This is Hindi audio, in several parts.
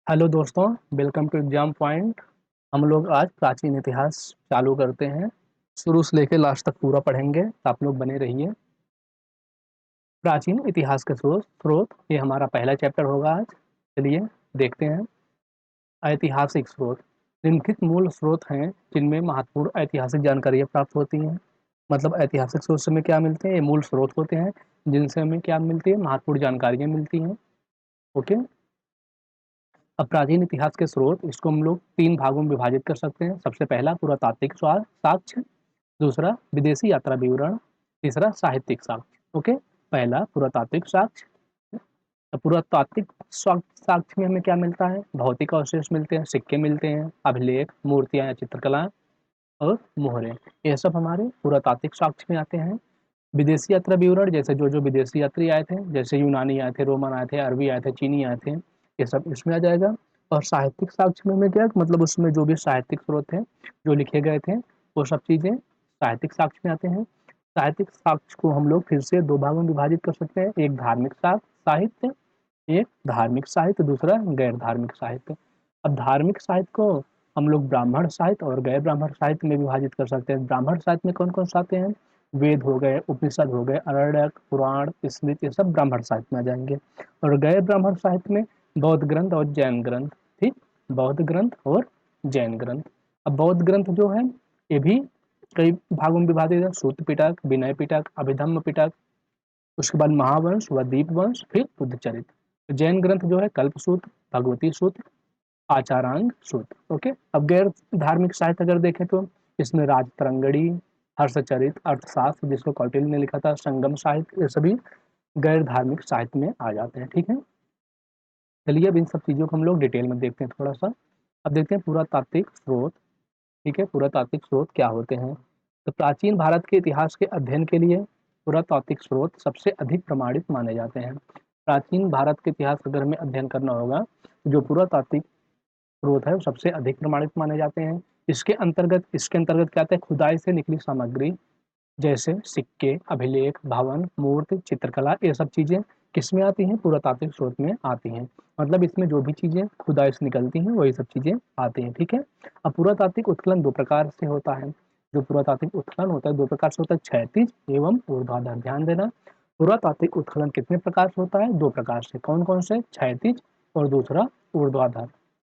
हेलो दोस्तों, वेलकम टू एग्जाम पॉइंट। हम लोग आज प्राचीन इतिहास चालू करते हैं। शुरू से लेकर लास्ट तक पूरा पढ़ेंगे, तो आप लोग बने रहिए। प्राचीन इतिहास के स्रोत ये हमारा पहला चैप्टर होगा आज। चलिए देखते हैं। ऐतिहासिक स्रोत निम्नलिखित मूल स्रोत हैं जिनमें महत्वपूर्ण ऐतिहासिक जानकारियाँ प्राप्त होती हैं। मतलब ऐतिहासिक स्रोत से हमें क्या मिलते हैं, ये मूल स्रोत होते हैं जिनसे हमें क्या मिलती है, महत्वपूर्ण जानकारियाँ मिलती हैं। ओके। अब प्राचीन इतिहास के स्रोत, इसको हम लोग तीन भागों में विभाजित कर सकते हैं। सबसे पहला पुरातात्विक साक्ष्य, दूसरा विदेशी यात्रा विवरण, तीसरा साहित्यिक साक्ष्य। ओके। पहला पुरातात्विक साक्ष्य। तो पुरातात्विक साक्ष्य में हमें क्या मिलता है, भौतिक अवशेष मिलते हैं, सिक्के मिलते हैं, अभिलेख, मूर्तियां या चित्रकला और मोहरें। ये सब हमारे पुरातात्विक साक्ष्य में आते हैं। विदेशी यात्रा विवरण, जैसे जो जो विदेशी यात्री आए थे, जैसे यूनानी आए थे, रोमन आए थे, अरबी आए थे, चीनी आए थे, ये सब इसमें आ जाएगा। और साहित्यिक साक्ष्य में क्या, मतलब उसमें जो भी साहित्यिक स्रोत थे जो लिखे गए थे, वो सब चीज़ें साहित्यिक साक्ष्य में आते हैं। साहित्यिक साक्ष्य को हम लोग फिर से दो भागों में विभाजित कर सकते हैं, एक धार्मिक साहित्य, एक धार्मिक साहित्य, दूसरा गैर धार्मिक साहित्य। अब धार्मिक साहित्य को हम लोग ब्राह्मण साहित्य और गैर ब्राह्मण साहित्य में विभाजित कर सकते हैं। ब्राह्मण साहित्य में कौन कौन से आते हैं, वेद हो गए, उपनिषद हो गए, अरण्यक, पुराण, स्मृति, ये सब ब्राह्मण साहित्य में आ जाएंगे। और गैर ब्राह्मण साहित्य में बौद्ध ग्रंथ और जैन ग्रंथ। ठीक, बौद्ध ग्रंथ और जैन ग्रंथ। अब बौद्ध ग्रंथ जो है ये भी कई भागों में विभाजित है, सूत्र पिटक, विनय पिटक, अभिधम्म पिटक, उसके बाद महावंश व दीपवंश, फिर बुद्धचरित्र। जैन ग्रंथ जो है कल्पसूत्र, भगवती सूत्र, आचारांग सूत्र। ओके। अब गैर धार्मिक साहित्य अगर देखें तो इसमें राजतरंगड़ी, हर्षचरित, अर्थशास्त्र जिसको कौटिल्य ने लिखा था, संगम साहित्य, ये सभी गैर धार्मिक साहित्य में आ जाते हैं। ठीक है। चलिए अब इन सब चीज़ों को हम लोग डिटेल में देखते हैं थोड़ा सा। अब देखते हैं पुरातात्विक स्रोत। ठीक है, पुरातात्विक स्रोत क्या होते हैं। तो प्राचीन भारत के इतिहास के अध्ययन के लिए पुरातात्विक स्रोत सबसे अधिक प्रमाणित माने जाते हैं। प्राचीन भारत के इतिहास अगर हमें अध्ययन करना होगा, जो पुरातात्विक स्रोत है वो सबसे अधिक प्रमाणित माने जाते हैं। इसके अंतर्गत क्या आता है, खुदाई से निकली सामग्री, जैसे सिक्के, अभिलेख, भवन, मूर्ति, चित्रकला, ये सब चीजें किसमें आती हैं, पुरातात्विक स्रोत में आती हैं। मतलब इसमें जो भी चीजें खुदाई से निकलती हैं वही सब चीजें आती हैं। ठीक है। अब पुरातात्विक उत्खनन दो प्रकार से होता है। जो पुरातात्विक उत्खनन होता है दो प्रकार से होता है, क्षैतिज एवं ऊर्ध्वाधर। ध्यान देना, पुरातात्विक उत्खनन कितने प्रकार से होता है, दो प्रकार से। कौन कौन से, क्षैतिज और दूसरा ऊर्ध्वाधर।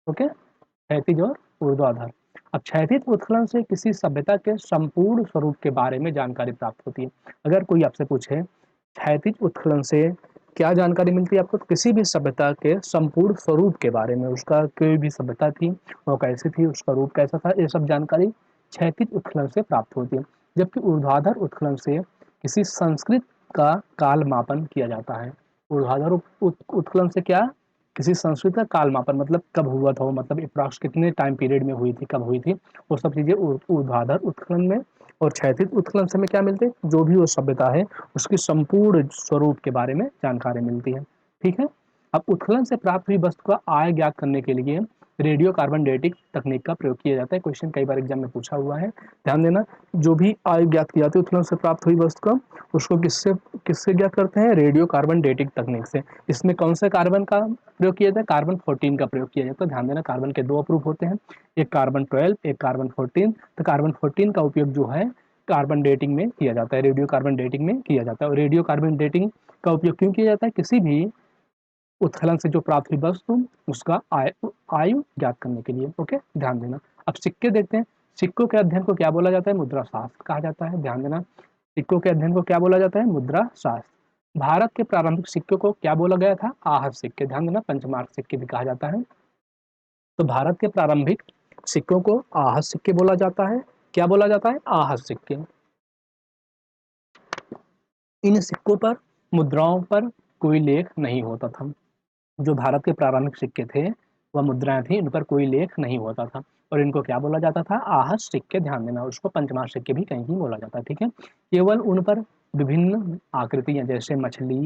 ओके, क्षैतिज और ऊर्ध्वाधर। अब क्षैतिज उत्खनन से किसी सभ्यता के संपूर्ण स्वरूप के बारे में जानकारी प्राप्त होती है। अगर कोई आपसे पूछे क्षैतिज उत्खनन से क्या जानकारी मिलती है आपको, तो किसी भी सभ्यता के संपूर्ण स्वरूप के बारे में, उसका कोई भी सभ्यता थी वो कैसी थी, उसका रूप कैसा था, ये सब जानकारी क्षैतिज उत्खनन से प्राप्त होती है। जबकि ऊर्ध्वाधर उत्खनन से किसी संस्कृत का काल मापन किया जाता है। ऊर्ध्वाधर उत्खनन से क्या, किसी संस्कृत का काल मापन, मतलब कब हुआ था वो, मतलब अप्रॉक्स कितने टाइम पीरियड में हुई थी, कब हुई थी, वो सब चीज़ें ऊर्ध्वाधर उत्खनन में। और क्षैतिज उत्खनन से हमें क्या मिलते हैं, जो भी वो सभ्यता है उसकी संपूर्ण स्वरूप के बारे में जानकारी मिलती है। ठीक है। अब उत्खनन से प्राप्त हुई वस्तु का आय ज्ञात करने के लिए रेडियो कार्बन डेटिंग तकनीक का प्रयोग किया जाता है। क्वेश्चन कई बार एग्जाम में पूछा हुआ है, ध्यान देना। जो भी आय ज्ञात की जाती है उत्खनन से प्राप्त हुई वस्तु का, उसको किससे किससे ज्ञात करते हैं, रेडियो कार्बन डेटिंग तकनीक से। इसमें कौन से कार्बन का प्रयोग किया जाता है, कार्बन 14 का प्रयोग किया जाता है। ध्यान देना, कार्बन के दो अप्रूव होते हैं, एक कार्बन 12, एक कार्बन 14। तो कार्बन 14 का उपयोग जो है कार्बन डेटिंग में किया जाता है, रेडियो कार्बन डेटिंग में किया जाता है। और रेडियो कार्बन डेटिंग का उपयोग क्यों किया जाता है, किसी भी उत्खनन से जो प्राप्त हुई वस्तु उसका आयु ज्ञात करने के लिए। ओके, ध्यान देना। अब सिक्के देखते हैं। सिक्कों के अध्ययन को क्या बोला जाता है, मुद्रा शास्त्र कहा जाता है। ध्यान देना, सिक्कों के अध्ययन को क्या बोला जाता है, मुद्रा शास्त्र। भारत के प्रारंभिक सिक्कों को क्या बोला गया था, आहत सिक्के। ध्यान देना, पंचमार्क सिक्के भी कहा जाता है। तो भारत के प्रारंभिक सिक्कों को आहत सिक्के बोला जाता है। क्या बोला जाता है, आहत सिक्के। इन सिक्कों पर, मुद्राओं पर कोई लेख नहीं होता था। जो भारत के प्रारंभिक सिक्के थे वह मुद्राएं थी, इन पर कोई लेख नहीं होता था और इनको क्या बोला जाता था, आहत सिक्के। ध्यान देना, उसको पंचमार सिक्के भी कहीं बोला जाता है। ठीक है। केवल उन पर विभिन्न आकृतियां, जैसे मछली,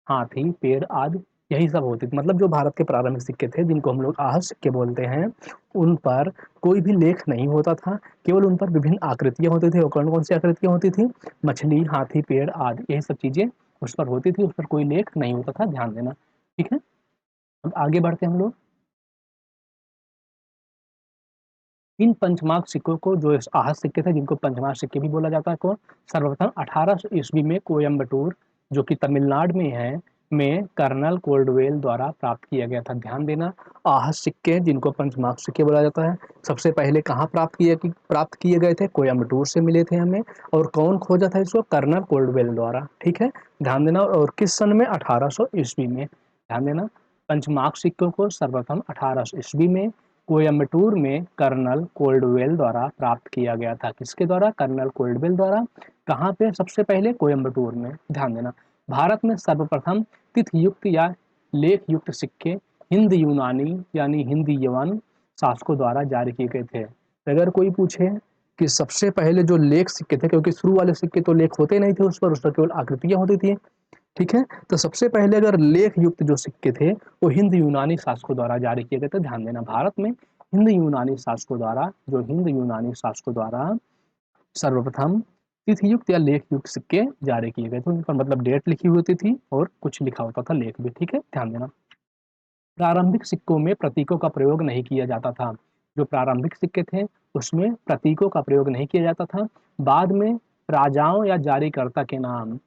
हाथी, पेड़ आदि, यही सब होती थी। मतलब जो भारत के प्रारंभिक सिक्के थे जिनको हम लोग आहत सिक्के बोलते हैं, उन पर कोई भी लेख नहीं होता था, केवल उन पर विभिन्न आकृतियां होती थी। और कौन कौन सी आकृतियां होती थी, मछली, हाथी, पेड़ आदि, यही सब चीजें उस पर होती थी, उस पर कोई लेख नहीं होता था। ध्यान देना। ठीक है। अब आगे बढ़ते हैं हम लोग। इन पंचमार्क सिक्कों को, जो आहत सिक्के थे जिनको पंचमार्क सिक्के भी बोला जाता है, को सर्वप्रथम 1800 ईस्वी में कोयम्बटूर, जो कि तमिलनाडु में है, में कर्नल कोल्डवेल द्वारा प्राप्त किया गया था। ध्यान देना, आहत सिक्के जिनको पंचमार्क सिक्के बोला जाता है, सबसे पहले कहाँ प्राप्त किए गए थे? कोयम्बटूर से मिले थे हमें। और कौन खोजा था इसको? कर्नल कोल्डवेल द्वारा। ठीक है, ध्यान देना। और किस सन में? 1800 ईस्वी में। ध्यान देना, पंचमार्क सिक्कों को सर्वप्रथम 1800 ईस्वी में कोयम्बटूर में कर्नल कोल्डवेल द्वारा प्राप्त किया गया था। किसके द्वारा? कर्नल कोल्डवेल द्वारा। कहाँ पे? सबसे पहले कोयम्बटूर में। ध्यान देना, भारत में सर्वप्रथम तिथि युक्त या लेख युक्त सिक्के हिंद यूनानी यानी हिंदी यवन शासकों द्वारा जारी किए गए थे। अगर कोई पूछे कि सबसे पहले जो लेख सिक्के थे, क्योंकि शुरू वाले सिक्के तो लेख होते नहीं थे उस पर केवल आकृतियां होती थी, ठीक है, तो सबसे पहले अगर लेख युक्त जो सिक्के थे वो हिंद यूनानी शासकों द्वारा जारी किए गए थे। ध्यान देना, भारत में हिंद यूनानी शासकों द्वारा सर्वप्रथम तिथि युक्त या लेख युक्त सिक्के जारी किए गए थे। उन पर मतलब डेट लिखी हुई होती थी और कुछ लिखा होता था, लेख भी। ठीक है, ध्यान देना। प्रारंभिक सिक्कों में प्रतीकों का प्रयोग नहीं किया जाता था। जो प्रारंभिक सिक्के थे उसमें प्रतीकों का प्रयोग नहीं किया जाता था। बाद में राजाओं या जारीकर्ता के नाम,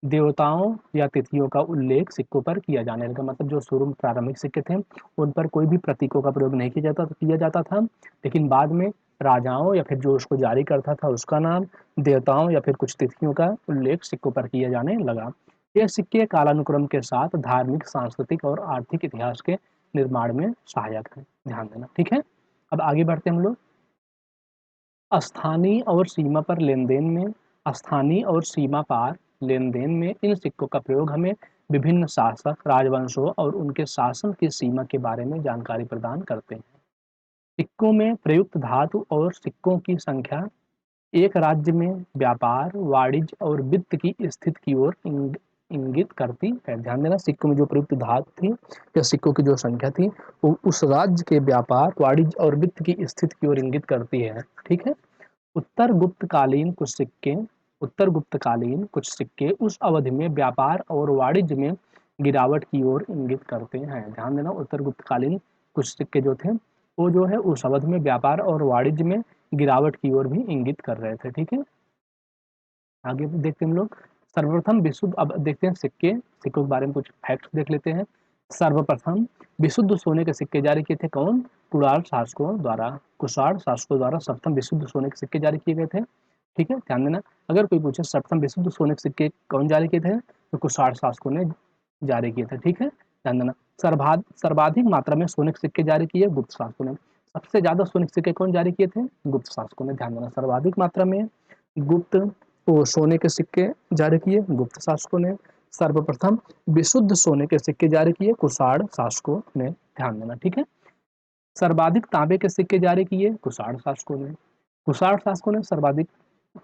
देवताओं या तिथियों का उल्लेख सिक्कों पर किया जाने लगा। मतलब जो शुरू में प्रारंभिक सिक्के थे उन पर कोई भी प्रतीकों का प्रयोग नहीं किया जाता था, लेकिन बाद में राजाओं या फिर जो उसको जारी करता था उसका नाम, देवताओं या फिर कुछ तिथियों का उल्लेख सिक्कों पर किया जाने लगा। ये सिक्के कालानुक्रम के साथ धार्मिक, सांस्कृतिक और आर्थिक इतिहास के निर्माण में सहायक है। ध्यान देना, ठीक है। अब आगे बढ़ते हम लोग। स्थानीय और सीमा पर लेन देन में, स्थानीय और सीमा पार लेन देन में इन सिक्कों का प्रयोग हमें विभिन्न शासक, राजवंशों और उनके शासन की सीमा के बारे में जानकारी प्रदान करते हैं। सिक्कों में प्रयुक्त धातु और सिक्कों की संख्या एक राज्य में व्यापार, वाणिज्य और वित्त की स्थिति की ओर इंगित करती है। ध्यान देना, सिक्कों में जो प्रयुक्त धातु थी या सिक्कों की जो संख्या थी वो उस राज्य के व्यापार, वाणिज्य और वित्त की स्थिति की ओर इंगित करती है। ठीक है। उत्तर गुप्तकालीन कुछ सिक्के उस अवधि में व्यापार और वाणिज्य में गिरावट की ओर इंगित करते हैं। ध्यान देना, उत्तर गुप्तकालीन कुछ सिक्के जो थे वो जो है उस अवधि में व्यापार और वाणिज्य में गिरावट की ओर भी इंगित कर रहे थे। ठीक है, आगे देखते हैं हम लोग। सर्वप्रथम विशुद्ध, अब देखते हैं सिक्कों के बारे में कुछ फैक्ट्स देख लेते हैं। सर्वप्रथम विशुद्ध सोने के सिक्के जारी किए थे कौन? कुषाण शासकों द्वारा सर्वप्रथम विशुद्ध सोने के सिक्के जारी किए गए थे। ठीक है, ध्यान देना, अगर कोई पूछे सर्वप्रथम विशुद्ध सोने के सिक्के कौन जारी किए थे, तो कुषाण शासकों ने जारी किए थे। ठीक है, ध्यान देना। सर्वाधिक मात्रा में सोने के सिक्के जारी किए गुप्त शासकों ने। सबसे ज्यादा सोने के सिक्के कौन जारी किए थे? गुप्त शासकों ने। ध्यान देना, सर्वाधिक मात्रा में गुप्त सोने के सिक्के जारी किए गुप्त शासकों ने। सर्वप्रथम विशुद्ध सोने के सिक्के जारी किए कुषाण शासकों ने। ध्यान देना, ठीक है। सर्वाधिक तांबे के सिक्के जारी किए कुषाण शासकों ने। कुषाण शासकों ने सर्वाधिक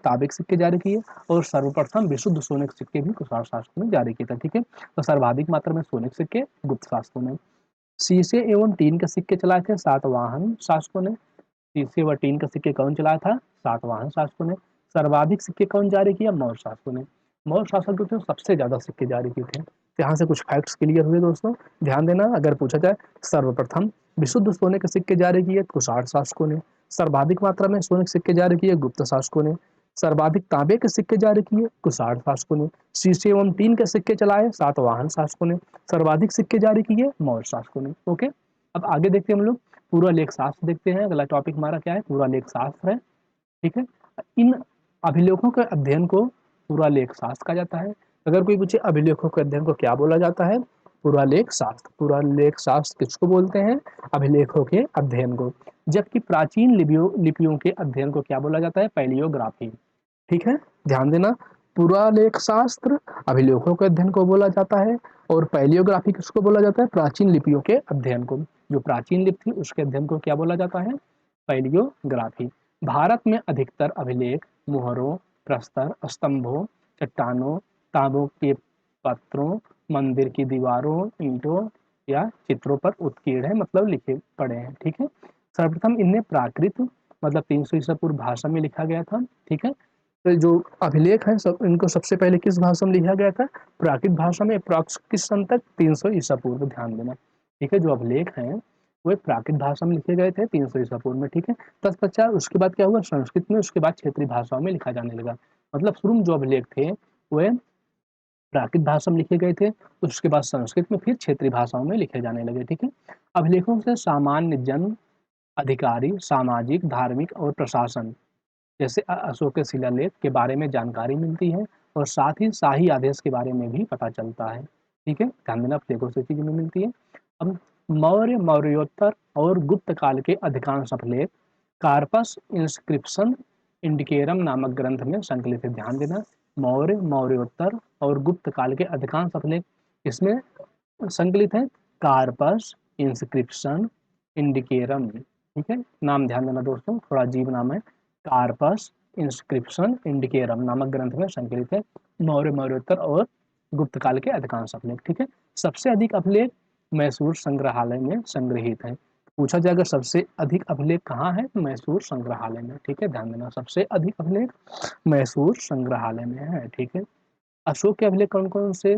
तांबे के सिक्के जारी किए और सर्वप्रथम विशुद्ध सोने के सिक्के भी कुषाण शासकों ने जारी किए थे। ठीक है, तो सर्वाधिक मात्रा में सोने के सिक्के गुप्त शासकों ने। शीशे एवं टीन के सिक्के चलाए थे सातवाहन शासकों ने। शीशे व टीन का सिक्के कौन चलाया था? सातवाहन शासकों ने। सर्वाधिक सिक्के कौन जारी किया? मौर्य शासकों ने। मौर्य शासक जो थे सबसे ज्यादा सिक्के जारी किए थे। तो यहाँ से कुछ फैक्ट्स क्लियर हुए दोस्तों, ध्यान देना। अगर पूछा जाए, सर्वप्रथम विशुद्ध सोने के सिक्के जारी किए कुषाण शासकों ने। सर्वाधिक मात्रा में सोने के सिक्के जारी किए गुप्त शासकों ने। सर्वाधिक तांबे के सिक्के जारी किए कुषाण शासकों ने। शीशे एवं टीन के सिक्के चलाए सातवाहन शासकों ने। सर्वाधिक सिक्के जारी किए मौर्य शासकों ने। ओके, अब आगे देखते हैं हम लोग, पूरा लेख शास्त्र देखते हैं। अगला टॉपिक हमारा क्या है? पूरा लेख शास्त्र है। ठीक है, इन अभिलेखों के अध्ययन को पूरा लेख शास्त्र कहा जाता है। अगर कोई पूछे अभिलेखों के अध्ययन को क्या बोला जाता है? पूरा लेख शास्त्र। पूरा लेख शास्त्र किसको बोलते हैं? अभिलेखों के अध्ययन को। जबकि प्राचीन लिपियों के अध्ययन को क्या बोला जाता है? पैलियोग्राफी। ठीक है, ध्यान देना, पूरा लेख शास्त्र अभिलेखों के अध्ययन को बोला जाता है और पैलियोग्राफी किसको बोला जाता है? प्राचीन लिपियों के अध्ययन को। जो प्राचीन लिपि थी उसके अध्ययन को क्या बोला जाता है? पैलियोग्राफी। भारत में अधिकतर अभिलेख मुहरों, प्रस्तर, स्तंभों, चट्टानों, तांबों के पत्रों, मंदिर की दीवारों, ईंटों या चित्रों पर उत्कीर्ण है, मतलब लिखे पड़े हैं। ठीक है, सर्वप्रथम इन्हें प्राकृत मतलब 300 ईसा पूर्व भाषा में लिखा गया था। ठीक है, तो जो अभिलेख हैं सब इनको सबसे पहले किस भाषा में लिखा गया था? प्राकृत भाषा में। अप्रॉक्स किस सन तक? 300 ईसा पूर्व। ध्यान देना, ठीक है। जो अभिलेख हैं वो प्राकृत भाषा में लिखे गए थे 300 ईसा पूर्व में, ठीक है। तत्पश्चात उसके बाद क्या हुआ, संस्कृत में, उसके बाद क्षेत्रीय भाषाओं में लिखा जाने लगा। मतलब शुरू में जो अभिलेख थे वह प्राकृत भाषा में लिखे गए थे, उसके बाद संस्कृत में, फिर क्षेत्रीय भाषाओं में लिखे जाने लगे, ठीक है। अभिलेखों से सामान्य जन, अधिकारी, सामाजिक, धार्मिक और प्रशासन जैसे अशोक के शिलालेख के बारे में जानकारी मिलती है, और साथ ही शाही आदेश के बारे में भी पता चलता है, ठीक है। ध्यान देना, अभिलेखों से चीजें मिलती है। अब मौर्य, मौर्योत्तर और गुप्त काल के अधिकांश अभिलेख कार्पस इंस्क्रिप्शन इंडिकेरम नामक ग्रंथ में संकलित है। ध्यान देना, मौर्य, मौर्योत्तर और गुप्त काल के अधिकांश अभिलेख इसमें संकलित है, कार्पस इंस्क्रिप्शन इंडिकेरम, ठीक है। नाम ध्यान देना दोस्तों, थोड़ा अजीब नाम है। कार्पस इंस्क्रिप्शन इंडिकेरम नामक ग्रंथ में संकलित है मौर्य, मौर्योत्तर और गुप्त काल के अधिकांश अभिलेख, ठीक है। सबसे अधिक अभिलेख मैसूर संग्रहालय में संग्रहित है। पूछा जाएगा सबसे अधिक अभिलेख कहाँ है, तो मैसूर संग्रहालय में, ठीक है। ध्यान देना, सबसे अधिक अभिलेख मैसूर संग्रहालय में है, ठीक है। अशोक के अभिलेख कौन कौन से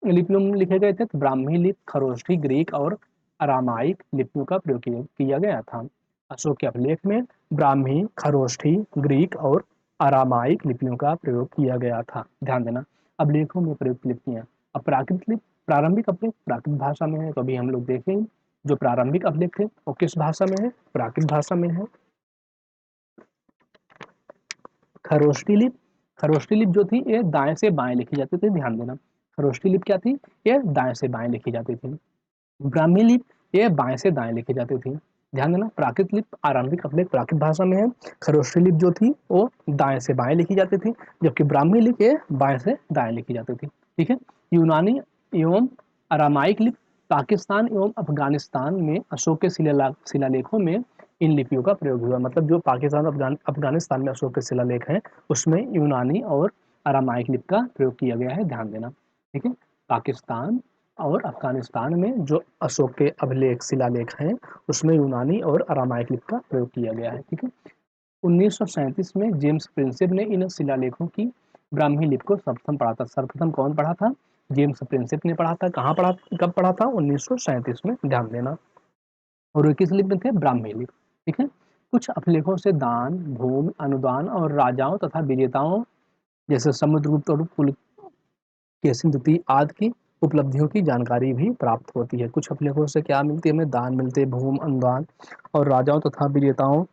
लिपियों में लिखे गए थे, तो ब्राह्मी लिपि, खरोष्ठी, ग्रीक और अरामाइक लिपियों का प्रयोग किया गया था। अशोक के अभिलेख में ब्राह्मी, खरोष्ठी, ग्रीक और अरामाइक लिपियों का प्रयोग किया गया था। ध्यान देना, अभिलेखों में प्रयुक्त लिपियां। अब प्राकृत लिपि, प्रारंभिक अभिलेख प्राकृत भाषा में है, तो अभी हम लोग देखेंगे जो प्रारंभिक अभिलेख थे वो किस भाषा में है, प्राकृत भाषा में है। खरोष्ठी लिपि, खरोष्ठी लिपि जो थी ये दाएं से बाएं लिखी जाती थी। ध्यान देना, खरोष्ठी लिपि क्या थी, ये दाएं से बाएं लिखी जाती थी। ब्राह्मी लिपि ये बाएं से दाएं लिखी जाती थी। ध्यान देना, प्राकृत लिपि आरंभिक अभिलेख प्राकृत भाषा में है। खरोष्ठी लिपि जो थी वो दाएं से बाएं लिखी जाती थी, जबकि ब्राह्मी लिपि ये बाएं से दाएं लिखी जाती थी, ठीक है। यूनानी एवं अरामाइक लिपि पाकिस्तान एवं अफगानिस्तान में अशोक के शिलालेखों में इन लिपियों का प्रयोग हुआ। मतलब जो पाकिस्तान और अफगानिस्तान में अशोक के शिलालेख हैं उसमें यूनानी और अरामाइक लिपि का प्रयोग किया गया है। ध्यान देना, ठीक है। पाकिस्तान और अफगानिस्तान में जो अशोक के अभिलेख शिलालेख हैं उसमें यूनानी और अरामाइक लिपि का प्रयोग किया गया है, ठीक है। 1937 में जेम्स प्रिंसेप ने इन शिलालेखों की ब्राह्मी लिपि को सर्वप्रथम पढ़ा था। सर्वप्रथम कौन पढ़ा था, जेम्स प्रिंसेप ने पढ़ा था। कहाँ पढ़ा, कब पढ़ा था, 1937 में। ध्यान देना, और वे किस लिपि में थे, ब्राह्मी लिपि, ठीक है। कुछ अभिलेखों से दान, भूमि, अनुदान और राजाओं तथा विजेताओं जैसे समुद्रगुप्त और पुलकेशिन द्वितीय आदि की उपलब्धियों की जानकारी भी प्राप्त होती है। कुछ अभिलेखों से क्या मिलती है, हमें दान मिलते हैं, भूमि, अनुदान और राजाओं तथा विजेताओं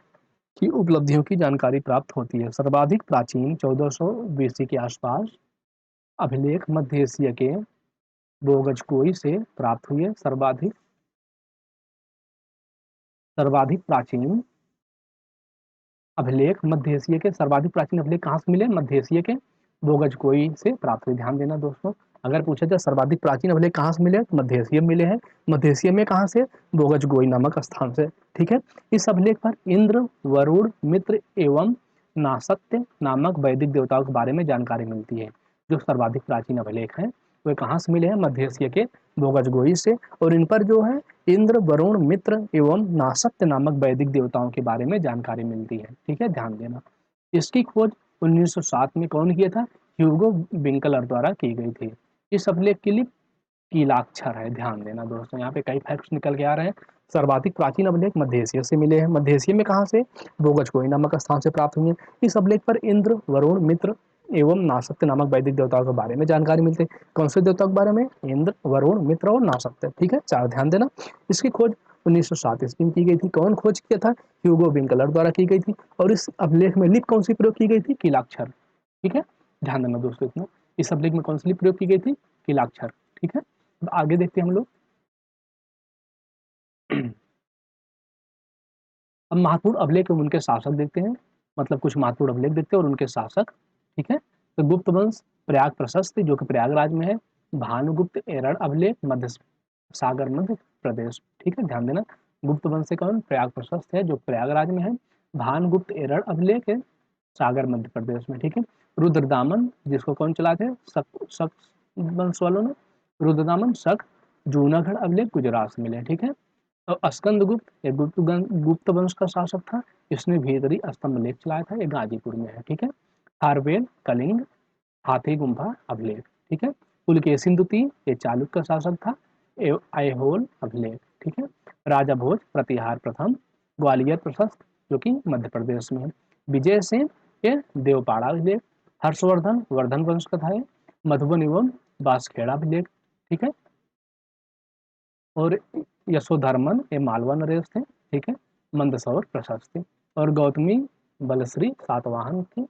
की उपलब्धियों की जानकारी प्राप्त होती है। सर्वाधिक प्राचीन 1400 बीसी के आसपास अभिलेख मध्य एशिया के बोगजकोई से प्राप्त हुए। सर्वाधिक सर्वाधिक प्राचीन अभिलेख मध्य एशिया के, सर्वाधिक प्राचीन अभिलेख कहाँ से मिले, मध्य एशिया के बोगजकोई से प्राप्त हुए। ध्यान देना दोस्तों, अगर पूछा जाए सर्वाधिक प्राचीन अभिलेख कहाँ से मिले, तो मध्य एशिया में मिले हैं। मध्य एशिया में कहाँ से, बोगजकोई नामक स्थान से, ठीक है। इस अभिलेख पर इंद्र, वरुण, मित्र एवं नासत्य नामक वैदिक देवताओं के बारे में जानकारी मिलती है। जो सर्वाधिक प्राचीन अभिलेख हैं वे कहाँ से मिले हैं, मध्य एशिया के बोगजकोई से, और इन पर जो है इंद्र, वरुण, मित्र एवं नासत्य नामक वैदिक देवताओं के बारे में जानकारी मिलती है, ठीक है। ध्यान देना, इसकी खोज 1907 में कौन किया था, ह्यूगो विंकलर द्वारा की गई थी। इस अभिलेख के लिए कीलाक्षर है। ध्यान देना दोस्तों, यहाँ पे कई फैक्ट्स निकल के आ रहे हैं। सर्वाधिक प्राचीन अभिलेख मध्य एशिया से मिले हैं। मध्य एशिया में कहाँ से, बोगजकोई नामक स्थान से प्राप्त हुए। इस अभिलेख पर इंद्र, वरुण, मित्र एवं नासत्य नामक वैदिक देवताओं के बारे में जानकारी मिलती है। कौन से देवताओं के बारे में, इंद्र, वरुण, मित्र और नासत्य, ठीक है। चार ध्यान देना, इसकी खोज 1907 ईस्वी में की गई थी। कौन खोज किया था, ह्यूगो विंकलर द्वारा की गई थी। और इस अभिलेख में लिपि कौन सी प्रयोग की गई थी, कीलाक्षर, ठीक है। ध्यान देना दोस्तों इतना, इस अभिलेख में कौन सी लिपि प्रयोग की गई थी, कीलाक्षर, ठीक है। अब आगे देखते हैं हम लोग। अब महत्वपूर्ण अभिलेख एवं उनके शासक देखते हैं, मतलब कुछ महत्वपूर्ण अभिलेख देखते हैं और उनके शासक, ठीक है। तो गुप्त वंश प्रयाग प्रशस्त जो कि प्रयागराज में है। भानुगुप्त एरड़ अभिलेख मध्य सागर मध्य प्रदेश, ठीक है। ध्यान देना, गुप्त वंश से कौन, प्रयाग प्रशस्त है जो प्रयागराज में है। भानुगुप्त एरड़ अभिलेख है सागर मध्य प्रदेश में, ठीक है। रुद्रदामन जिसको कौन चलाते हैं, शक शक वंश वालों ने। रुद्रदामन शक जूनागढ़ अभिलेख गुजरात से मिले, ठीक है। और स्कंदगुप्त एक गुप्त वंश का शासक था, इसने भीतरी स्तंभ लेख चलाया था, ये गाजीपुर में है, ठीक है। हार्वेल कलिंग हाथी गुम्फा अभिलेख, ठीक है। पुलकेशिन द्वितीय ये चालुक्य का शासक था, ऐहोल अभिलेख, ठीक है। राजा भोज प्रतिहार प्रथम, ग्वालियर प्रशस्त जो कि मध्य प्रदेश में है, विजय सेन के देवपाड़ा अभिलेख, हर्षवर्धन वर्धन वंश कथाएं, मधुबन एवं बांसखेड़ा अभिलेख, ठीक है, और यशोधर्मन ये मालवा नरेश थे, ठीक है, मंदसौर प्रशस्ति, और गौतमी बलश्री सातवाहन की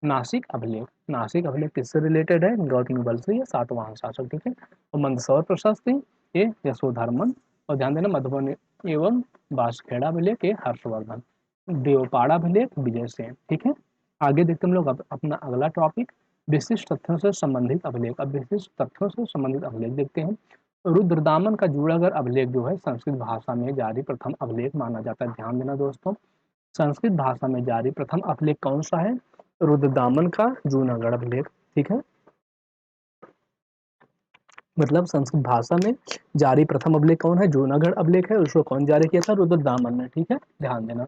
नासिक अभिलेख। नासिक अभिलेख किससे रिलेटेड है? गौतमी बलश्री या सातवाहन शासक, ठीक है, और मंदसौर प्रशस्ति ये यशोधर्मन, और ध्यान देना मधुबन एवं बांसखेड़ा अभिलेख ये हर्षवर्धन, देवपाड़ा अभिलेख विजय सेन, ठीक है। आगे देखते हम लोग अपना अगला टॉपिक विशिष्ट तथ्यों से संबंधित अभिलेख। अब विशिष्ट तथ्यों से संबंधित अभिलेख देखते हैं। रुद्रदामन का जूनागढ़ अभिलेख जो है संस्कृत भाषा में जारी प्रथम अभिलेख माना जाता है। ध्यान देना दोस्तों, संस्कृत भाषा में जारी प्रथम अभिलेख कौन सा है? रुद्रदामन का जूनागढ़ अभिलेख, ठीक है, मतलब संस्कृत भाषा में जारी प्रथम अभिलेख कौन है? जूनागढ़ अभिलेख है। उसको कौन जारी किया था? रुद्रदामन ने, ठीक है, ध्यान देना।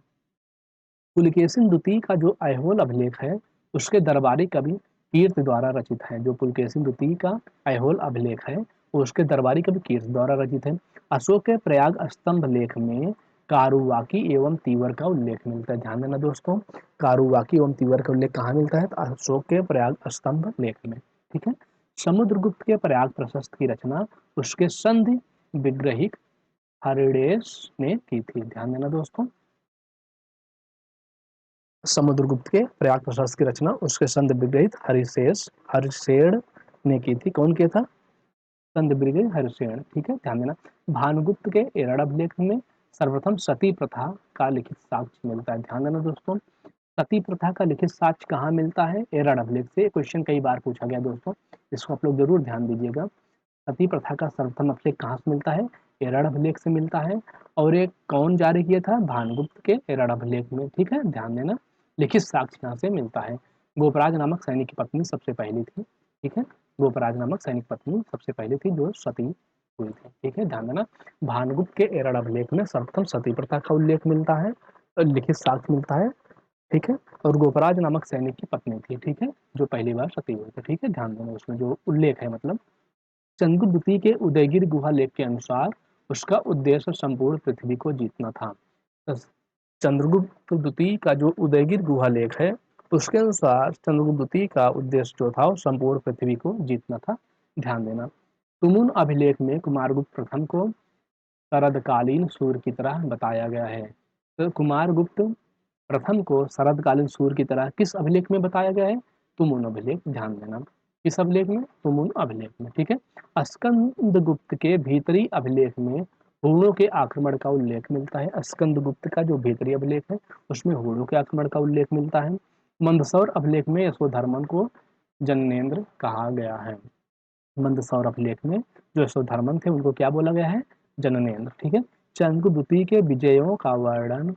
पुलकेशिन द्वितीय का जो ऐहोल अभिलेख है उसके दरबारी कवि कीर्त द्वारा रचित है। जो पुलकेशिन द्वितीय का ऐहोल अभिलेख है उसके दरबारी कवि कीर्त द्वारा रचित है। अशोक के प्रयाग स्तंभ लेख में कारुवाकी एवं तीवर का उल्लेख मिलता है। ध्यान देना दोस्तों, कारुवाकी एवं तीवर का उल्लेख कहाँ मिलता है? तो अशोक के प्रयाग स्तंभ लेख में, ठीक है। समुद्रगुप्त के प्रयाग प्रशस्त की रचना उसके संधि विग्रहिक हरिडेस ने की थी। ध्यान देना दोस्तों, समुद्रगुप्त के प्रयाग प्रशस्त की रचना उसके संत विग्रहित हरिशेण ने की थी। कौन किया था? संत विग्रहित हरिशेण, ठीक है, ध्यान देना। भानुगुप्त के एरड़ अभिलेख में सर्वप्रथम सती प्रथा का लिखित साक्ष्य मिलता है। ध्यान देना दोस्तों, सती प्रथा का लिखित साक्ष्य कहाँ मिलता है? एरड़ अभिलेख से। क्वेश्चन कई बार पूछा गया दोस्तों, इसको आप लोग जरूर ध्यान दीजिएगा। सती प्रथा का सर्वप्रथम अभिलेख कहाँ से मिलता है? एरड़ अभिलेख से मिलता है। और एक कौन जारी किया था? भानुगुप्त के एरड़ अभिलेख में, ठीक है, ध्यान देना। लिखित साक्ष्य यहाँ से मिलता है। गोपराज नामक सैनिक की पत्नी सबसे पहली थी, ठीक है, गोपराज नामक सैनिक पत्नी सबसे पहली थी जो सती हुई थी, ठीक है, ध्यान देना। भानुगुप्त के एरड़ अभिलेख में सर्वप्रथम सती प्रथा का उल्लेख मिलता है, लिखित साक्ष्य मिलता है, ठीक है, और गोपराज नामक सैनिक की पत्नी थी, ठीक है, जो पहली बार सती हुई थी, ठीक है, ध्यान देना उसमें जो उल्लेख है। मतलब चंद्रगुप्त द्वितीय के उदयगिरि गुहा लेख के अनुसार उसका उद्देश्य संपूर्ण पृथ्वी को जीतना था। चंद्रगुप्त द्वितीय का जो उदयगिरि गुहा लेख है उसके अनुसार चंद्रगुप्त द्वितीय का उद्देश्य जो था वो संपूर्ण पृथ्वी को जीतना था। ध्यान देना। तुमुन अभिलेख में कुमारगुप्त प्रथम को शरदकालीन सूर्य की तरह बताया गया है। तो कुमारगुप्त प्रथम को शरदकालीन सूर्य की तरह किस अभिलेख में बताया गया है? तुमुन अभिलेख, ध्यान देना। किस अभिलेख में? तुमुन अभिलेख में, ठीक है। स्कंदगुप्त के भीतरी अभिलेख में हूणों के आक्रमण का उल्लेख मिलता है। स्कंदगुप्त का जो भीतरी अभिलेख है उसमें हूणों के आक्रमण का उल्लेख मिलता है। मंदसौर अभिलेख में यशोधर्मन को जननेन्द्र कहा गया है। मंदसौर अभिलेख में जो यशोधर्मन थे उनको क्या बोला गया है? जननेन्द्र, ठीक है। चंद्रगुप्त द्वितीय के विजयों का वर्णन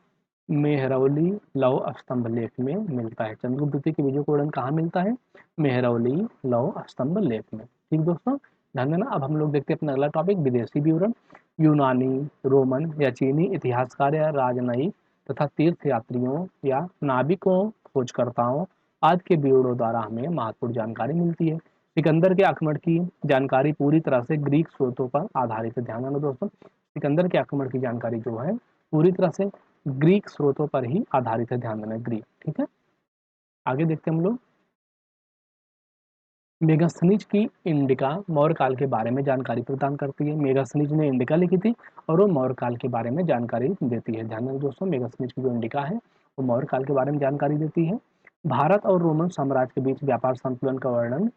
मेहरौली लौह स्तंभ लेख में मिलता है। चंद्रगुप्त द्वितीय के विजय का वर्णन कहाँ मिलता है? मेहरौली लौह स्तंभ लेख में, ठीक दोस्तों, ध्यान देना। अब हम लोग देखते हैं अपना अगला टॉपिक विदेशी विवरण। यूनानी, रोमन या चीनी इतिहासकार या राजनयिक तथा तीर्थ यात्रियों या नाविकों खोजकर्ताओं आदि के विवरणों द्वारा हमें महत्वपूर्ण जानकारी मिलती है। सिकंदर के आक्रमण की जानकारी पूरी तरह से ग्रीक स्रोतों पर आधारित है। ध्यान देना दोस्तों, सिकंदर के आक्रमण की जानकारी जो है पूरी तरह से ग्रीक स्रोतों पर ही आधारित है। ध्यान देना, ग्रीक, ठीक है। आगे देखते हैं हम लोग। मेगास्थनीज की इंडिका मौर्य काल के बारे में जानकारी प्रदान करती है। मेगास्थनीज ने इंडिका लिखी थी और वो मौर्य काल के बारे में जानकारी देती है। ध्यान देना दोस्तों, मेगास्थनीज की जो इंडिका है वो मौर्य काल के बारे में जानकारी देती है। भारत और रोमन साम्राज्य के बीच व्यापार संतुलन का वर्णन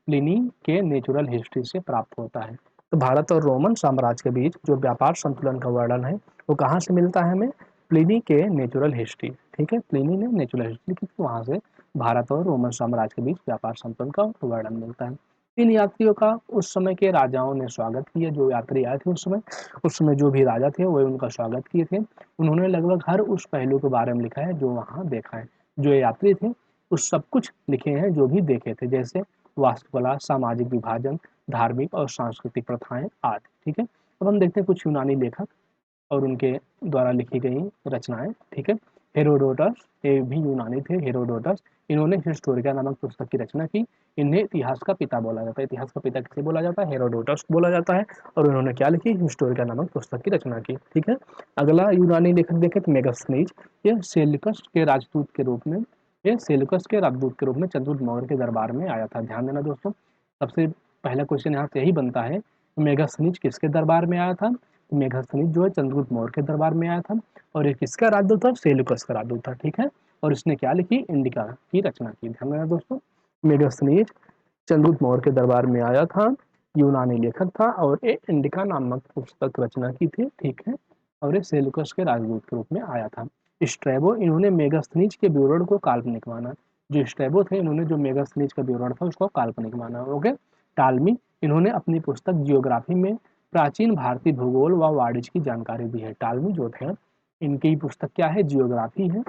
प्लिनी के नेचुरल हिस्ट्री से प्राप्त होता है। तो भारत और रोमन साम्राज्य के बीच जो व्यापार संतुलन का वर्णन है वो कहाँ से मिलता है हमें? प्लिनी के नेचुरल हिस्ट्री, ठीक है, प्लिनी ने नेचुरल हिस्ट्री लिखी थी, वहां से भारत और रोमन साम्राज्य के बीच व्यापार संतुलन का वर्णन मिलता है। इन यात्रियों का उस समय के राजाओं ने स्वागत किया। जो यात्री आए थे उस समय जो भी राजा थे वही उनका स्वागत किए थे। उन्होंने लगभग हर उस पहलू के बारे में लिखा है जो वहाँ देखा है। जो यात्री थे उस सब कुछ लिखे हैं जो भी देखे थे, जैसे वास्तुकला, सामाजिक विभाजन, धार्मिक और सांस्कृतिक प्रथाएं आदि, ठीक है। अब हम देखते हैं कुछ यूनानी लेखक और उनके द्वारा लिखी गई रचनाएं, ठीक है। हेरोडोटस, ये भी यूनानी थे हेरोडोटस। इन्होंने हिस्टोरिका नामक पुस्तक की रचना की। इन्हें इतिहास का पिता बोला जाता है। इतिहास का पिता किसे बोला जाता है? हेरोडोटस को बोला जाता है। और उन्होंने क्या लिखी? हिस्टोरिका नामक पुस्तक की रचना की। ठीक है, अगला यूनानी लेखक देखें तो मेगास्थनीज। ये सेल्यूकस के राजदूत के रूप में ये सेल्यूकस के राजदूत के रूप में चंद्रगुप्त मौर्य के दरबार में आया था। ध्यान देना दोस्तों, सबसे पहला क्वेश्चन यहाँ से यही बनता है, मेगास्थनीज किसके दरबार में आया था? मेगास्थनीज जो है चंद्रगुप्त मौर्य के दरबार में आया था। और ये किसका राजदूत था? सेल्यूकस का राजदूत था। ठीक है, और इसने क्या लिखी? इंडिका की रचना की। ध्यान देना दोस्तों, मेगास्थनीज चंद्रगुप्त मौर्य के दरबार में आया था, यूनानी लेखक था और ये इंडिका नामक पुस्तक रचना की थी। ठीक है, और ये सेल्यूकस के राजदूत के रूप में आया था। स्ट्रैबो, इन्होंने मेगास्थनीज के विवरण को काल्पनिक माना। जो स्ट्रैबो थे, इन्होंने जो मेगास्थनीज का विवरण था उसको काल्पनिक माना। ओके, टालमी, इन्होंने अपनी पुस्तक जियोग्राफी में प्राचीन भारतीय भूगोल व वाणिज्य की जानकारी दी है। टालमी जो थे, इनकी पुस्तक क्या है? जियोग्राफी है।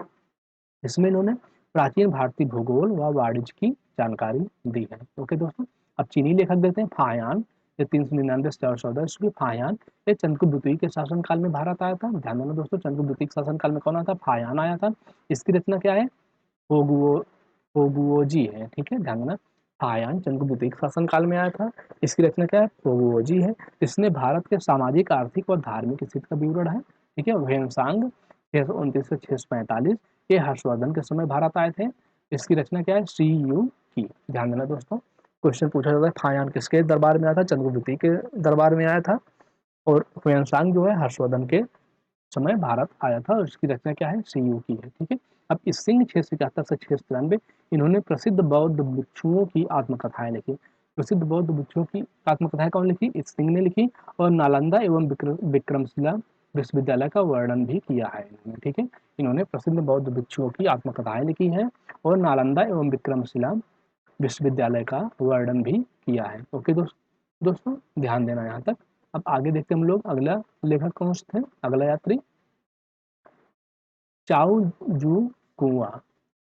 इसमें इन्होंने प्राचीन भारतीय भूगोल व वाणिज्य की जानकारी दी है। ओके दोस्तों, अब चीनी लेखक देते हैं फायान। ये 399 से 414 ईस्वी। फायान ये चंद्रगुप्त द्वितीय के शासनकाल में भारत आया था। ध्यान देना दोस्तों, चंद्रगुप्त द्वितीय के शासनकाल में कौन आया था? फायान आया था। इसकी रचना क्या है? होगुओ होगुओजी है। ठीक है, ध्यान देना, फायान चंद्रगुप्त द्वितीय के शासनकाल में आया था। इसकी रचना क्या है? होगुओजी है। इसने भारत के सामाजिक, आर्थिक और धार्मिक स्थिति का विवरण है। ठीक है, वेनसांग 629 से 645, ये हर्षवर्धन के समय भारत आए थे। इसकी रचना क्या है? सी यू की। ध्यान देना दोस्तों, क्वेश्चन पूछा जाता है फायान किसके दरबार में आया था? चंद्रगुप्त द्वितीय के दरबार में आया था। और वेनसांग जो है हर्षवर्धन के समय भारत आया था और इसकी रचना क्या है? सीयू की है। ठीक है, अब इस सिंह 671 से 693, इन्होंने प्रसिद्ध बौद्ध भिक्षुओं की आत्मकथाएं लिखी। प्रसिद्ध बौद्ध भिक्षुओं की आत्मकथाएं कौन लिखी? इस सिंह ने लिखी। और नालंदा एवं विक्रमशिला विश्वविद्यालय का वर्णन भी किया है इन्होंने। ठीक है, इन्होंने प्रसिद्ध बौद्ध भिक्षुओं की आत्मकथाएं लिखी है और नालंदा एवं विक्रमशिला विश्वविद्यालय का वर्णन भी किया है। ओके दोस्तों, ध्यान देना यहाँ तक। अब आगे देखते हैं हम लोग, अगला लेखक कौन थे? अगला यात्री चाउ जू कुआ।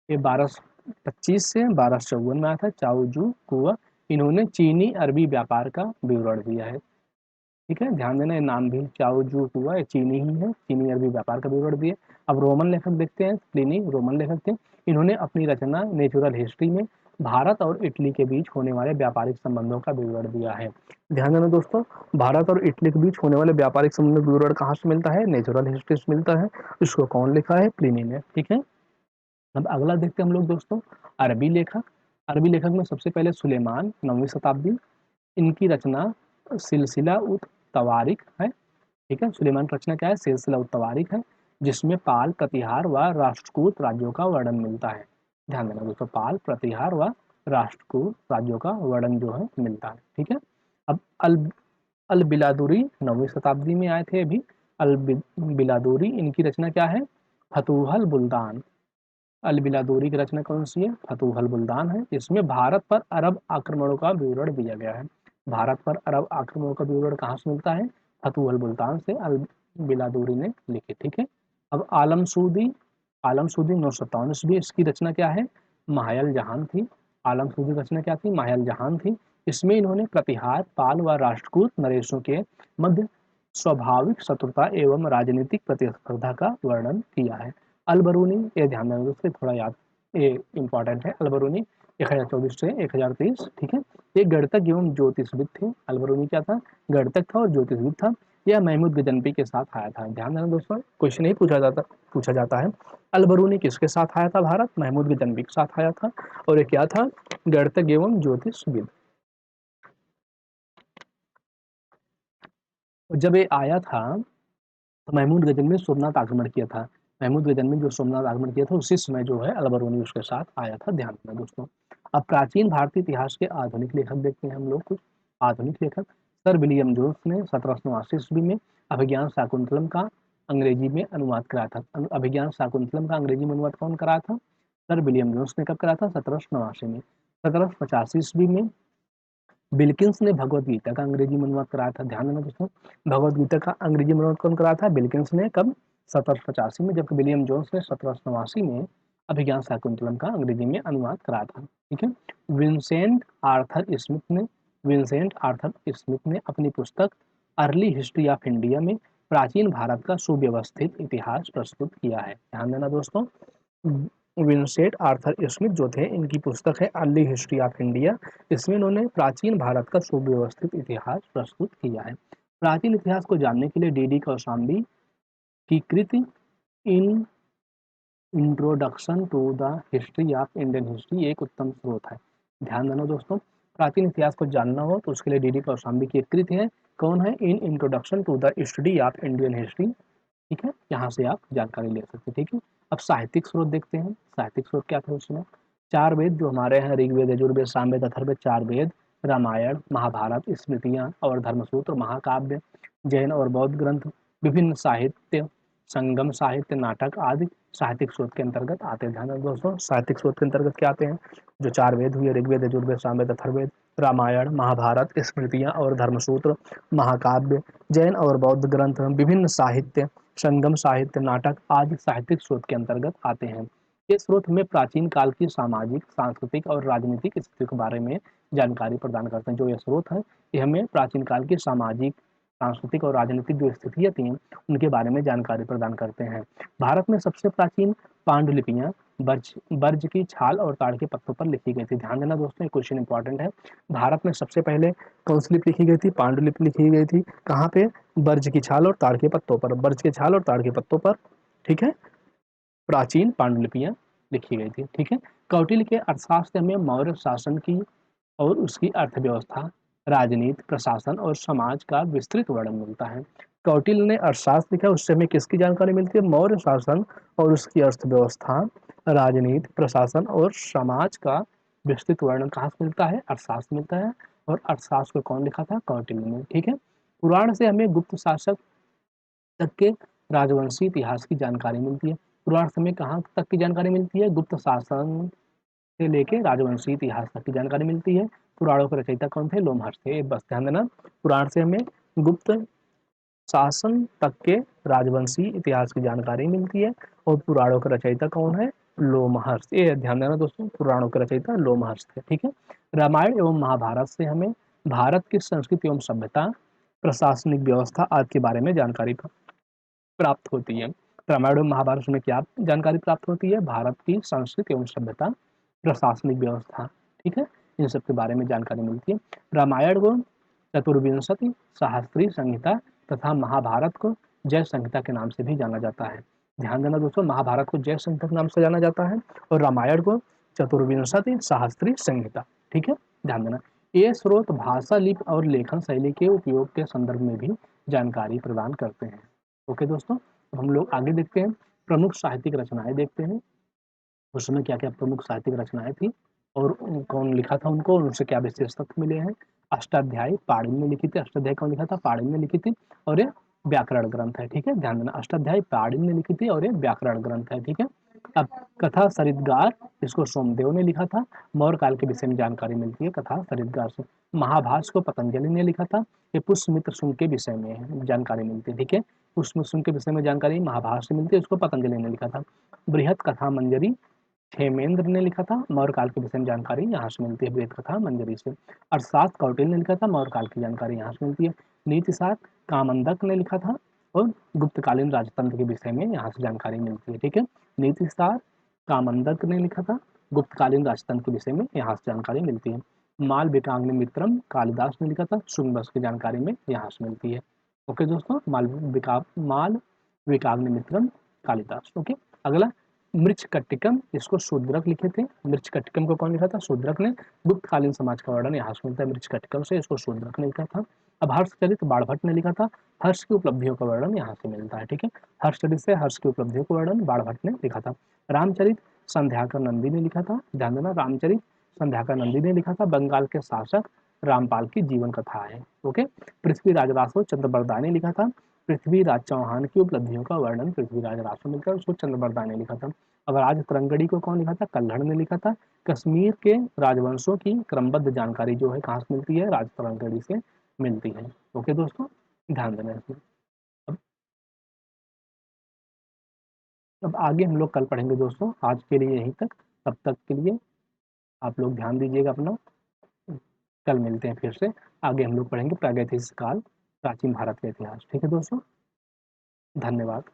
ये 1225 से 1254 में आया था। चाउ जू कुआ, इन्होंने चीनी अरबी व्यापार का विवरण दिया है। ठीक है, ध्यान देना, ये नाम भी चाउ जू कुआ, ये चीनी ही है, चीनी अरबी व्यापार का विवरण दिए। अब रोमन लेखक देखते हैं। प्लिनी रोमन लेखक थे। इन्होंने अपनी रचना नेचुरल हिस्ट्री में भारत और इटली के बीच होने वाले व्यापारिक संबंधों का विवरण दिया है। ध्यान देना दोस्तों, भारत और इटली के बीच होने वाले व्यापारिक संबंधों का विवरण कहाँ से मिलता है? नेचुरल हिस्ट्री से मिलता है। इसको कौन लिखा है? प्लिनी ने। ठीक है, अब अगला देखते हैं हम लोग दोस्तों, अरबी लेखक। अरबी लेखक में सबसे पहले सुलेमान, 9वीं शताब्दी। इनकी रचना सिलसिला उत तवारिख है। ठीक है, सुलेमान की रचना क्या है? सिलसिला उत तवारिख है, जिसमें पाल, प्रतिहार व राष्ट्रकूट राज्यों का वर्णन मिलता है। ध्यान देना दोस्तों, पाल, प्रतिहार व राष्ट्रकूट राज्यों का वर्णन जो है मिलता है। ठीक है, अब अल बिलादुरी 9वीं शताब्दी में आए थे अभी। अल बिलादुरी, इनकी रचना क्या है? फतूहल बुल्तान। अल बिलादुरी की रचना कौन सी है? फतूहल बुल्तान है। इसमें भारत पर अरब आक्रमणों का विवरण दिया गया है। भारत पर अरब आक्रमणों का विवरण कहाँ से मिलता है? फतूहल बुल्तान से अल बिलादुरी ने लिखी। ठीक है, अब आलम सूदी 957 ईस्वी। इसकी रचना क्या है? माहयल जहान थी। आलम सूदी की रचना क्या थी? माहयल जहान थी। इसमें इन्होंने प्रतिहार, पाल व राष्ट्रकूट नरेशों के मध्य स्वाभाविक शत्रुता एवं राजनीतिक प्रतिस्पर्धा का वर्णन किया है। अलबरूनी, ये ध्यान देना दोस्तों, थोड़ा याद, ये इंपॉर्टेंट है। अलबरूनी 1024 से 1030। ठीक है, ये गणितज्ञ एवं ज्योतिषविद थे। अलबरूनी क्या था? गणितज्ञ था और ज्योतिषविद था। यह महमूद गजनवी के साथ आया था। ध्यान देना दोस्तों, क्वेश्चन ही पूछा जाता है, अलबरूनी किसके साथ आया था भारत? महमूद गजनवी के साथ आया था। और ये क्या था? गणितज्ञ एवं ज्योतिषविद। जब ये आया था तो महमूद गजनवी ने सोमनाथ आक्रमण किया था। महमूद गजनवी जो सोमनाथ आक्रमण किया था उसी समय जो है अलबरूनी उसके साथ आया था। ध्यान देना दोस्तों। अब प्राचीन भारतीय इतिहास के आधुनिक लेखक देखते हैं हम लोग कुछ आधुनिक लेखक। सर विलियम जोन्स ने 1789 ईस्वी में अभिज्ञान शाकुंतलम का अंग्रेजी में अनुवाद कराया था। अभिज्ञान शाकुंतलम का अंग्रेजी में अनुवाद कौन कराया था? सर विलियम जोन्स ने कब कराया था? 1789 में। 1785 ईस्वी में बिल्किंस ने भगवत गीता का अंग्रेजी में अनुवाद कराया था। ध्यान देना दोस्तों, भगवत गीता का अंग्रेजी में अनुवाद कौन कराया था? बिल्किंस ने। कब? 1785 में। जबकि विलियम जोन्स ने 1789 में अभिज्ञान शाकुंतलम का अंग्रेजी में अनुवाद कराया था। ठीक है, विंसेंट आर्थर स्मिथ ने विंसेंट आर्थर स्मिथ ने अपनी पुस्तक अर्ली हिस्ट्री ऑफ इंडिया में प्राचीन भारत का सुव्यवस्थित इतिहास प्रस्तुत किया है। ध्यान देना दोस्तों, विंसेंट आर्थर स्मिथ जो थे, इनकी पुस्तक है अर्ली हिस्ट्री ऑफ इंडिया। इसमें इन्होंने प्राचीन भारत का सुव्यवस्थित इतिहास प्रस्तुत किया है। प्राचीन इतिहास को जानने के लिए डी कौशाम्बी की कृति in introduction to the history of Indian history एक उत्तम स्रोत है। ध्यान देना दोस्तों, प्राचीन इतिहास को जानना हो तो उसके लिए डी कौशाम्बी की एक कृति है। कौन है? In introduction to the study of Indian history. ठीक है, यहाँ से आप जानकारी ले सकते हैं। ठीक है, अब साहित्यिक स्रोत देखते हैं। साहित्यिक स्रोत क्या थे उसमें? चार वेद जो हमारे हैं, ऋग्वेद, यजुर्वेद, सामवेद, अथर्ववेद, चार वेद, रामायण, महाभारत, स्मृतियाँ और धर्मसूत्र, महाकाव्य, जैन और बौद्ध ग्रंथ, विभिन्न साहित्य, संगम साहित्य, नाटक आदि साहित्यिक स्रोत के अंतर्गत आते हैं। ध्यान रखना दोस्तों, साहित्यिक स्रोत के अंतर्गत क्या आते हैं? जो चार वेद हुए, ऋग्वेद, यजुर्वेद, सामवेद, अथर्ववेद, रामायण, महाभारत, स्मृतियाँ और धर्मसूत्र, महाकाव्य, जैन और बौद्ध ग्रंथ, विभिन्न साहित्य, संगम साहित्य, नाटक आदि साहित्यिक स्रोत के अंतर्गत आते हैं। ये स्रोत हमें प्राचीन काल की सामाजिक, सांस्कृतिक और राजनीतिक स्थितियों के बारे में जानकारी प्रदान करते हैं। जो ये स्रोत हैं, ये हमें प्राचीन काल की सामाजिक, सांस्कृतिक और राजनीतिक जो स्थितियाँ थी उनके बारे में जानकारी प्रदान करते हैं। भारत में सबसे प्राचीन पांडुलिपियाँ बर्ज की छाल और ताड़ के पत्तों पर लिखी गई थी। ध्यान देना दोस्तों, ये क्वेश्चन इंपॉर्टेंट है। भारत में सबसे पहले कौन सी लिपि लिखी गई थी? पांडुलिपि लिखी गई थी। कहाँ पे? बर्ज की छाल और ताड़ के पत्तों पर। बर्ज की छाल और ताड़ के पत्तों पर, ठीक है, प्राचीन पांडुलिपियां लिखी गई थी। ठीक है, कौटिल्य के अर्थशास्त्र में मौर्य शासन की और उसकी अर्थव्यवस्था, राजनीति, प्रशासन और समाज का विस्तृत वर्णन मिलता है। कौटिल्य ने अर्थशास्त्र लिखा, उससे हमें किसकी जानकारी मिलती है? मौर्य शासन और उसकी अर्थव्यवस्था, राजनीति, प्रशासन और समाज का विस्तृत वर्णन कहाँ से मिलता है? अर्थशास्त्र मिलता है। और अर्थशास्त्र को कौन लिखा था? कौटिल्य ने। ठीक है, पुराण से हमें गुप्त शासक तक के राजवंशी इतिहास की जानकारी मिलती है। पुराण समय कहाँ तक की जानकारी मिलती है? गुप्त शासन से लेके राजवंशी इतिहास तक की जानकारी मिलती है। पुराणों के रचयिता कौन थे? लोमहर्ष थे। बस ध्यान देना, पुराण से हमें गुप्त शासन तक के राजवंशी इतिहास की जानकारी मिलती है। और पुराणों के रचयिता कौन है? लोमहर्ष। ये ध्यान देना दोस्तों, पुराणों के रचयिता लोमहर्ष थे। ठीक है, रामायण एवं महाभारत से हमें भारत की संस्कृति एवं सभ्यता, प्रशासनिक व्यवस्था आदि के बारे में जानकारी प्राप्त होती है। रामायण और महाभारत में क्या जानकारी प्राप्त होती है? भारत की संस्कृति एवं सभ्यता, प्रशासनिक व्यवस्था, ठीक है, इन सब के बारे में जानकारी मिलती है। रामायण को चतुर्विंशति सहस्त्री संहिता तथा महाभारत को जय संहिता के नाम से भी जाना जाता है। ध्यान देना दोस्तों, महाभारत को जय संहिता के नाम से जाना जाता है और रामायण को चतुर्विंशति सहस्त्री संहिता। ठीक है, ध्यान देना। ये स्रोत भाषा, लिपि और लेखन शैली के उपयोग के संदर्भ में भी जानकारी प्रदान करते हैं। ओके दोस्तों, अब हम लोग आगे देखते हैं, प्रमुख साहित्यिक रचनाएं देखते हैं। उस समय क्या क्या प्रमुख साहित्यिक रचनाएं थी और कौन लिखा था उनको, उनसे क्या विशेष तथ्य मिले हैं। अष्टाध्यायी पाणिनि ने लिखी थी। अष्टाध्यायी कौन लिखा था? पाणिनि ने लिखी थी। और ये व्याकरण ग्रंथ है। ठीक है, ध्यान देना, अष्टाध्यायी पाणिनि ने लिखी थी और ये व्याकरण ग्रंथ है। ठीक है, अब कथा सरिद्गार, इसको सोमदेव ने लिखा था। मौर्य काल के विषय में जानकारी मिलती है कथा सरिद्गार से। महाभाष्य को पतंजलि ने लिखा था। ये पुष्यमित्र शुंग के विषय में जानकारी मिलती है। ठीक है, पुष्यमित्र शुंग के विषय में जानकारी महाभाष्य से मिलती है, उसको पतंजलि ने लिखा था। बृहत कथा मंजरी क्षेमेंद्र ने लिखा था। मौर्य काल के विषय में जानकारी यहाँ से मिलती है बृहत कथा मंजरी से। अर्थशास्त्र कौटिल्य ने लिखा था। मौर्य काल की जानकारी यहाँ से मिलती है। नीतिशास्त्र कामंदक ने लिखा था और गुप्तकालीन राजतंत्र के विषय में यहाँ से जानकारी मिलती है। ठीक है, नीतिशास्त्र कामंदक ने लिखा था। गुप्तकालीन राजतंत्र के विषय में यहाँ से जानकारी मिलती है। माल विकाग्नि मित्रम कालिदास ने लिखा था। शुंग वंश की जानकारी में यहाँ से मिलती है। ओके दोस्तों, माल विकाग्नि मित्रम कालिदास। ओके, अगला मृच्छकटिकम, इसको शूद्रक लिखे थे। मृच्छकटिकम को कौन लिखा था? शूद्रक ने। गुप्तकालीन समाज का वर्णन यहाँ से मिलता है मृच्छकटिकम से, इसको शूद्रक ने लिखा था। अब हर्षचरित बाणभट्ट ने लिखा था। हर्ष की उपलब्धियों का वर्णन यहाँ से मिलता है। ठीक है, हर्षचरित से हर्ष की उपलब्धियों का वर्णन बाणभट्ट ने लिखा था। रामचरित संध्याकर नंदी ने लिखा था। ध्यान देना, रामचरित संध्याकर नंदी ने लिखा था। बंगाल के शासक रामपाल की जीवन कथा है। ओके, पृथ्वीराज रासो चंद्रबरदाई ने लिखा था। पृथ्वीराज चौहान की उपलब्धियों का वर्णन पृथ्वीराज रासो ने लिखा, उसको चंद्रबरदाई ने लिखा था। अब राज तरंगड़ी को कौन लिखा था? कल्हड़ ने लिखा था। कश्मीर के राजवंशों की क्रमबद्ध जानकारी जो है कहाँ से मिलती है? राज तरंगड़ी से मिलती है। ओके दोस्तों, ध्यान देना इसमें। अब अब आगे हम लोग कल पढ़ेंगे दोस्तों, आज के लिए यहीं तक। तब तक के लिए आप लोग ध्यान दीजिएगा अपना। कल मिलते हैं फिर से। आगे हम लोग पढ़ेंगे प्रागैतिहासिक काल, प्राचीन भारत का इतिहास। ठीक है दोस्तों। धन्यवाद।